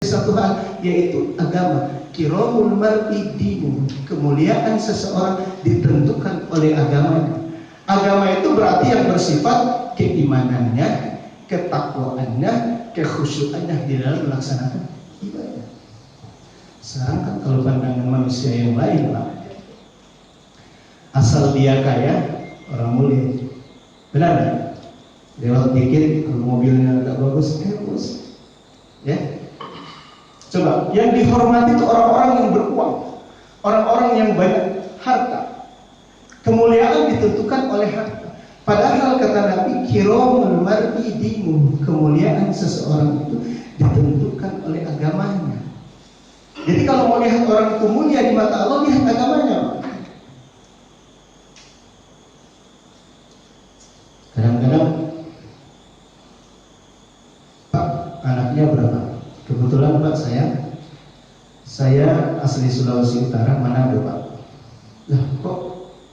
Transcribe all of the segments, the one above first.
satu hal, yaitu agama. Kiramul mar'i dinu, kemuliaan seseorang ditentukan oleh agamanya. Agama itu berarti yang bersifat keimanannya, ketakwaannya, kekhusyuannya di dalam melaksanakan ibadah. Sekarang kan kalau pandangan manusia yang lain lah, asal dia kaya, orang mulia. Benar kan? Lewat dikit, kalau mobilnya agak bagus, bos. Ya. Coba, yang dihormati itu orang-orang yang beruang, orang-orang yang banyak harta. Kemuliaan ditentukan oleh harta. Padahal kata Nabi, kiramul mar'i dinu, kemuliaan seseorang itu ditentukan oleh agamanya. Jadi kalau mau lihat orang itu mulia di mata Allah, lihat agamanya. Kadang-kadang, Pak, anaknya berapa? Kebetulan Pak, saya asli Sulawesi Utara, Manado Pak. Lah kok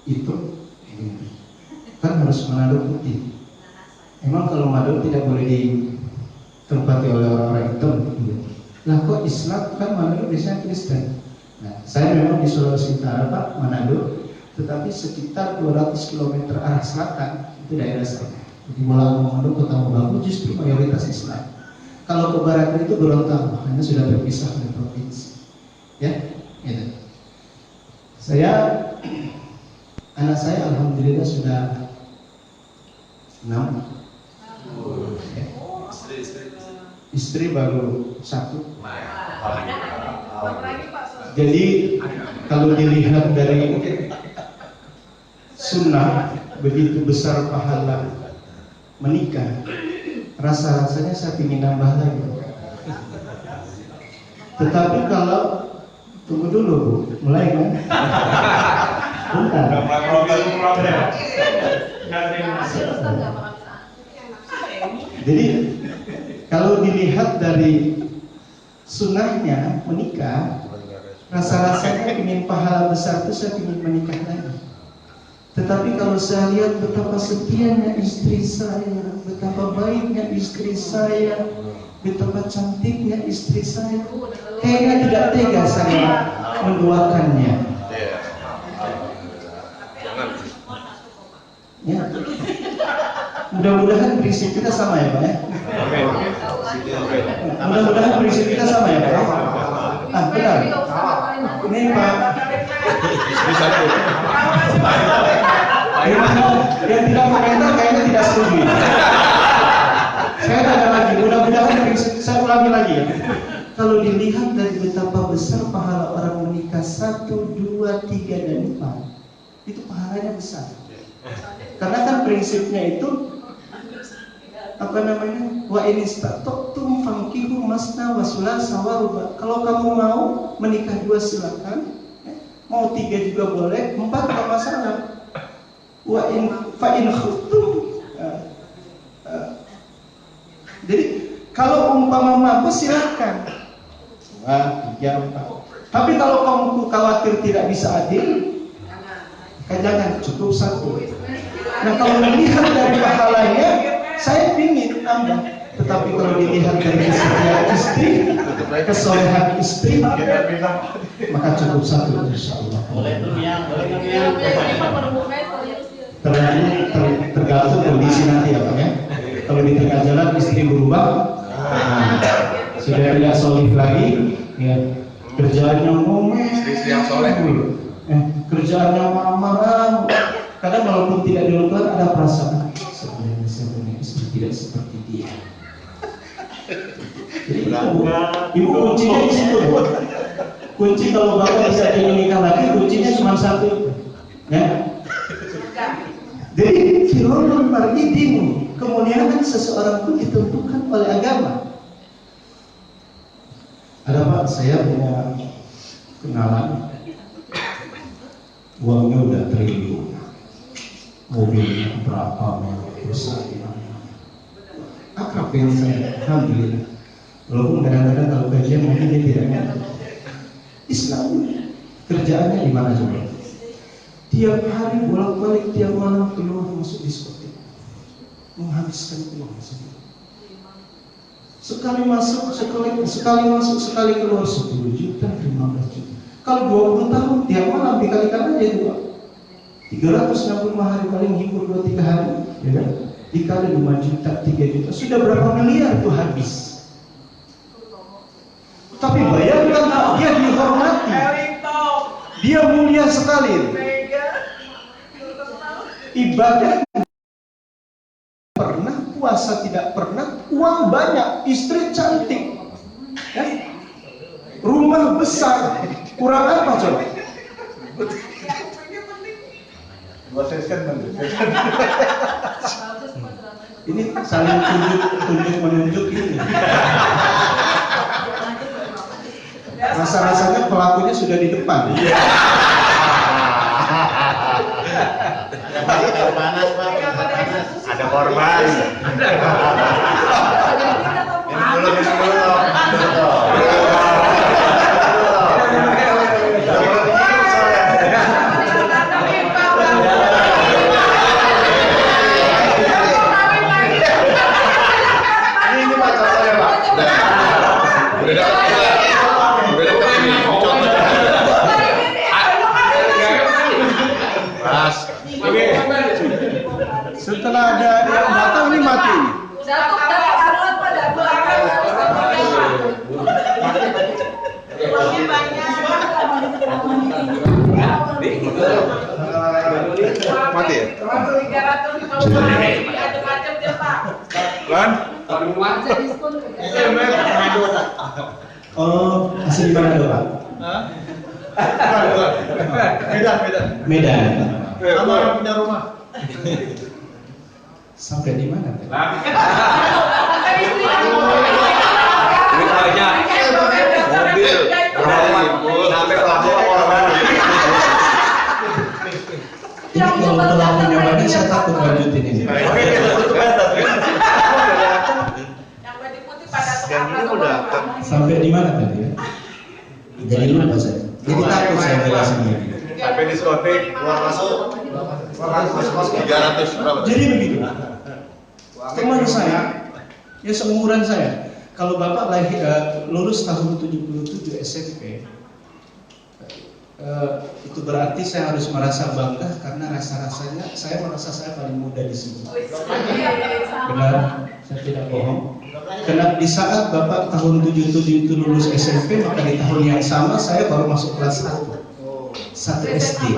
itu? Kan harus Manado putih. Emang kalau Manado tidak boleh ditempati oleh orang-orang hitam? Lah kok Islam kan Manado biasanya Kristen. Nah, saya memang di Sulawesi Utara Pak, Manado, tetapi sekitar 200 km arah selatan itu daerah saya. Di Pulau Manado, Kota Mobagu justru mayoritas Islam. Kalau ke barat itu Gorontalo, hanya sudah terpisah oleh provinsi. Ya, gitu. Anak saya alhamdulillah sudah 6. Istri baru 1. Jadi kalau dilihat dari sunnah, begitu besar pahala menikah, rasa-rasanya saya ingin nambah lagi. Tetapi kalau tunggu dulu Bu, mulai kan? Bentar. Jadi kalau dilihat dari sunnahnya menikah, rasa-rasanya ingin pahala besar itu saya ingin menikah lagi. Tetapi kalau saya lihat betapa setianya istri saya, betapa baiknya istri saya, betapa cantiknya istri saya, kayaknya tidak tega saya menduakannya. Ya. Mudah-mudahan prinsip kita sama ya Pak ya. Mudah-mudahan prinsip kita sama ya Pak. Ah benar. Ini Pak. Yang tidak komentar kayaknya tidak setuju. Saya tanya lagi. Mudah-mudahan prinsip saya ulangi lagi ya. Kalau dilihat dari betapa besar pahala orang menikah 1, 2, 3 dan 4, itu pahalanya besar. Karena kan prinsipnya itu apa namanya? Wa in istata'tum fankihu masna wa sulasa wa ruba. Kalau kamu mau menikah 2 silakan, mau 3 juga boleh, 4 enggak masalah. Wa in fa in khuftum. Jadi kalau umpama mampu silakan. 2, 3, 4. Tapi kalau kamu khawatir tidak bisa adil, jangan, cukup 1. Nah kalau dilihat dari pahalanya, saya ingin tambah. Tetapi kalau dilihat dari kesetiaan istri, kesolehan istri, maka cukup 1 insyaallah. Tergantung kondisi nanti ya Pak ya. Kalau di tengah jalan istri berubah, sudah tidak solih lagi, ya, kerjaannya ngomong, kerjaannya marah-marah. Kadang walaupun tidak dilakukan ada perasaan sebenarnya saya punya istri tidak seperti dia. Jadi ibu kuncinya di situ. Kunci kalau bapak bisa ingin nikah lagi, kuncinya cuma 1, ya. Jadi kiramul mar'i dinu, kemuliaan seseorang itu ditentukan oleh agama. Ada Pak, saya punya kenalan, uangnya udah triliun, mobilnya berapa, perusahaan akrab dengan saya, alhamdulillah. Walaupun kadang-kadang kalau kajian mungkin dia tidak ngerti Islam, kerjaannya di mana coba? Tiap hari bolak-balik, tiap malam keluar masuk diskotik, menghabiskan uang sendiri. Sekali masuk, sekali keluar 10 juta, 15 juta. Kalau 20 tahun tiap malam dikalikan aja itu Pak. 365 hari paling hibur 2-3 hari, ya kan? Dikali 5 juta, 3 juta, sudah berapa miliar tuh habis. Tapi bayangkan dia dihormati, dia mulia sekali. Ibadah pernah, puasa tidak pernah, uang banyak, istri cantik, ya? Rumah besar, kurang apa coba? Ini saling tunjuk menunjuk ini. Rasa-rasanya pelakunya sudah di depan. Panas, Pak. Ada korban. Ini pacar saya, Pak. Setelah ada yang datang ini mati. Mati ya? Lan? Oh, asli mana tuh Pak? Medan. Sama orang punya rumah. Sampai di mana? Duit banyak. Mobil. Sampai pelaku korban. Ini kalau pelakunya banyak saya takut lanjutin ini. Sampai di mana tadi ya? Jadi lupa saya. Jadi takut saya jelasin lagi. Sampai diskotik, keluar masuk 300 berapa? Jadi begitu. Teman saya, ya seumuran saya. Kalau Bapak lulus tahun 77 SMP, itu berarti saya harus merasa bangga karena rasa-rasanya saya merasa saya paling muda di sini. Benar, saya tidak bohong. Karena di saat Bapak tahun 77 itu lulus SMP, maka di tahun yang sama saya baru masuk kelas 1 SD.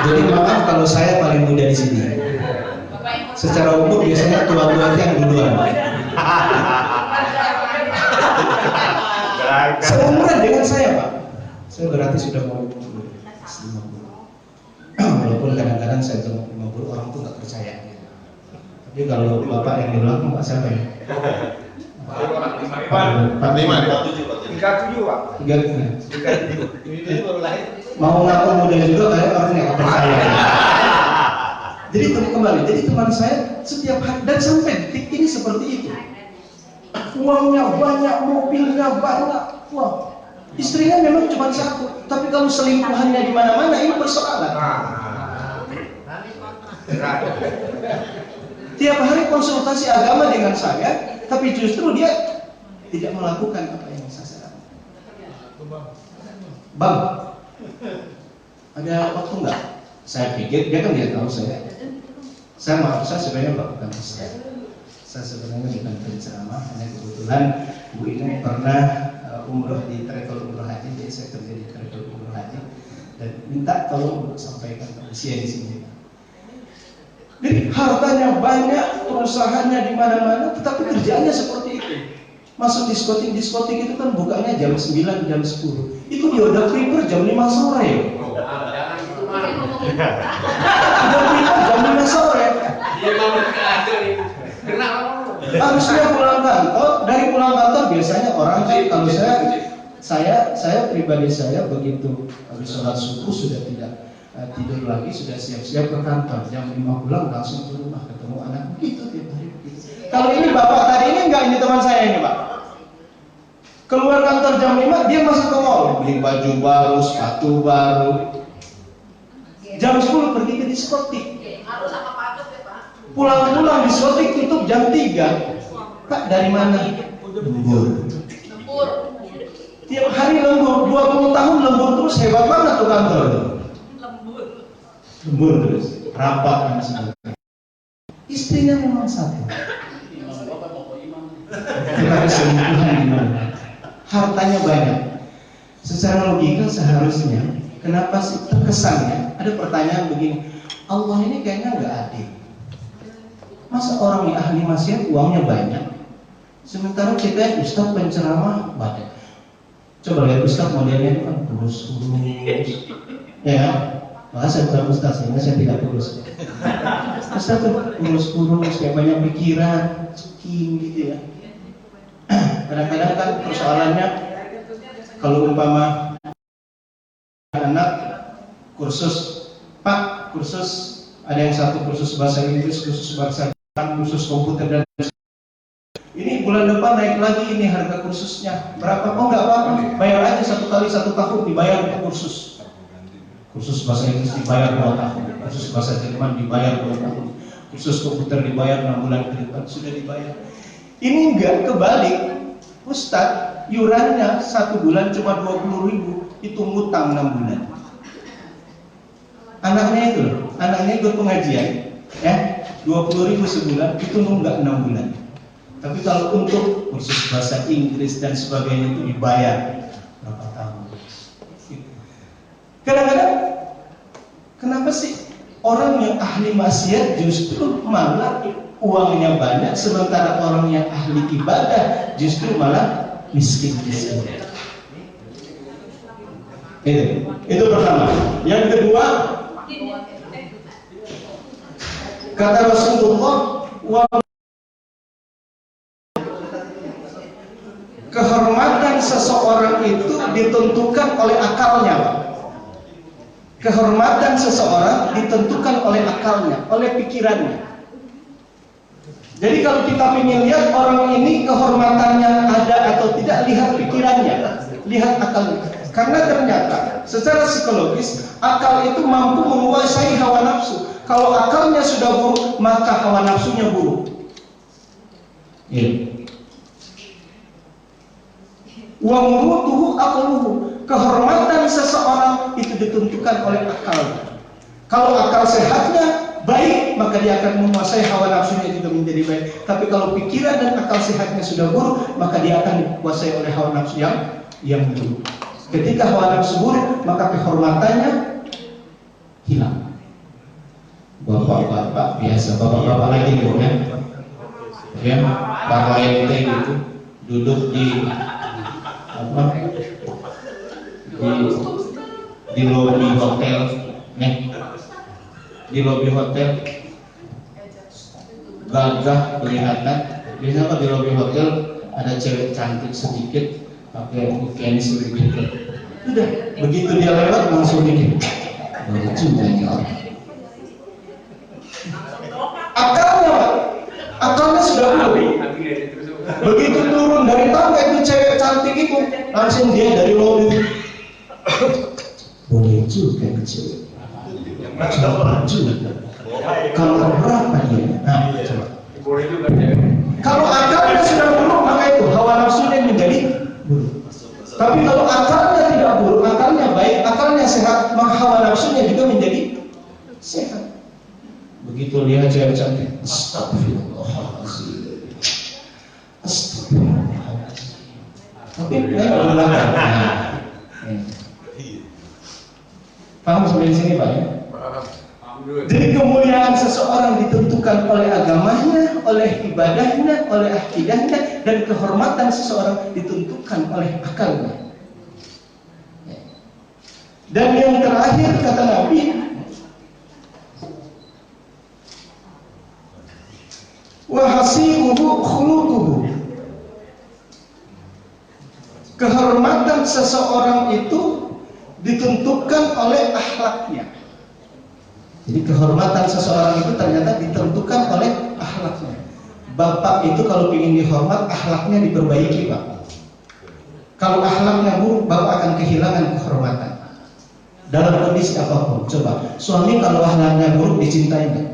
Jadi maaf kalau saya paling muda di sini. Secara umur biasanya tua-tua yang duluan. Seumuran dengan saya Pak. Saya berarti sudah mau 50. Walaupun kadang-kadang saya bilang 50 orang tuh nggak percaya. Tapi kalau Bapak yang di belakang Pak siapa ya? 45 Pak. 37. Ini baru lahir. Mau ngaku muda juga kayak orang yang nggak percaya. Jadi kembali, jadi teman saya setiap hari dan sampai detik ini seperti itu. Uangnya banyak, mobilnya banyak, wah. Istrinya memang cuma satu, tapi kalau selingkuhannya di mana-mana ini persoalan. Tiap hari konsultasi agama dengan saya, tapi justru dia tidak melakukan apa yang saya lakukan. Bang, ada waktu nggak? Saya pikir dia kan dia tahu saya. Saya sebenarnya bukan Ustaz. Saya sebenarnya bukan penceramah, hanya kebetulan Bu ini pernah umroh di travel umroh haji, jadi saya kerja di travel umroh haji dan minta tolong untuk sampaikan ke usia di sini. Jadi hartanya banyak, perusahaannya di mana-mana, tetapi kerjaannya seperti itu. Masuk diskotik itu kan bukanya jam 9, jam 10. Itu dia udah prepare jam 5 sore. Udah prepare jam 5 sore. Harusnya pulang kantor, dari pulang kantor biasanya orang sih kalau saya pribadi saya begitu habis sholat subuh sudah tidak tidur lagi, sudah siap-siap ke kantor. Jam 5 pulang langsung ke rumah ketemu anak begitu tiap hari begitu. Kalau ini bapak tadi ini enggak, ini teman saya ini Pak. Keluar kantor jam 5 dia masuk ke mall beli baju baru, sepatu baru. Jam 10 pergi ke diskotik. Harus sama Pak Agus ya Pak. Pulang-pulang diskotik tutup jam 3. Pak, dari mana? Lembur. Tiap hari lembur, 20 tahun lembur terus, hebat banget tuh kantor. Lembur terus, rapat dan sebagainya. Istrinya memang satu. Tetapi selingkuhan di mana? Hartanya banyak. Secara logika seharusnya, kenapa sih terkesannya? Ada pertanyaan begini, Allah ini kayaknya nggak adil. Masa orang yang ahli maksiat uangnya banyak, sementara kita yang ustaz penceramah banyak. Coba lihat ustaz modelnya itu kan kurus-kurus, ya. Maka saya bukan ustaz, sehingga saya tidak kurus. Ustaz tuh kurus-kurus, kayak banyak pikiran, ceking gitu ya. Kadang-kadang kan persoalannya, kalau umpama anak kursus, Pak, kursus ada yang satu kursus bahasa Inggris, kursus bahasa Jepang, kursus komputer dan ini bulan depan naik lagi ini harga kursusnya berapa? Oh nggak apa-apa, bayar aja 1 kali 1 tahun dibayar untuk kursus. Kursus bahasa Inggris dibayar 2 tahun, kursus bahasa Jerman dibayar 2 tahun, kursus komputer dibayar 6 bulan ke depan sudah dibayar. Ini enggak kebalik, Ustadz yurannya 1 bulan cuma 20.000, itu ngutang 6 bulan. Anaknya itu loh, anaknya ikut pengajian, ya 20.000 sebulan itu nunggak 6 bulan. Tapi kalau untuk kursus bahasa Inggris dan sebagainya itu dibayar berapa tahun? Kadang-kadang kenapa sih orang yang ahli maksiat justru malah uangnya banyak, sementara orang yang ahli ibadah justru malah miskin. Itu pertama. Yang kedua, kata Rasulullah, kehormatan seseorang itu ditentukan oleh akalnya. Kehormatan seseorang ditentukan oleh akalnya, oleh pikirannya. Jadi kalau kita ingin lihat orang ini kehormatannya ada atau tidak, lihat pikirannya, lihat akalnya. Karena ternyata secara psikologis akal itu mampu menguasai hawa nafsu. Kalau akalnya sudah buruk, maka hawa nafsunya buruk. Wa murutuhu aqluhu, kehormatan seseorang itu ditentukan oleh akal. Kalau akal sehatnya baik, maka dia akan menguasai hawa nafsunya juga menjadi baik. Tapi kalau pikiran dan akal sehatnya sudah buruk, maka dia akan dikuasai oleh hawa nafsu yang buruk. Ketika hawa nafsu buruk, maka kehormatannya hilang. Bapak-bapak biasa, bapak-bapak lagi gitu kan, ya, parlamen gitu, duduk di di lobi hotel, di lobi hotel gagah kelihatan. Biasanya kalau di lobi hotel ada cewek cantik sedikit pakai bikini sedikit. Udah begitu dia lewat langsung dikit. Lucu banget. Akalnya sudah buruk. Begitu turun dari tangga itu cewek cantik itu, langsung dia dari lobi. Boleh juga kecil. Coba juga. Kalau berapa dia? Nah, coba. Kalau akalnya sudah buruk, maka itu hawa nafsunya menjadi buruk. Tapi kalau akalnya tidak buruk, akalnya baik, akalnya sehat, maka hawa nafsunya juga menjadi sehat. Begitu lihat cewek cantik, astagfirullahaladzim. Tapi saya belakang. Paham sampai di sini Pak ya? Jadi kemuliaan seseorang ditentukan oleh agamanya, oleh ibadahnya, oleh akidahnya, dan kehormatan seseorang ditentukan oleh akalnya. Dan yang terakhir kata Nabi, wa hasibuhu khuluquhu. Kehormatan seseorang itu ditentukan oleh akhlaknya. Jadi kehormatan seseorang itu ternyata ditentukan oleh akhlaknya. Bapak itu kalau ingin dihormat, akhlaknya diperbaiki Pak. Kalau akhlaknya buruk, bapak akan kehilangan kehormatan dalam kondisi apapun. Coba, suami kalau akhlaknya buruk dicintai nggak?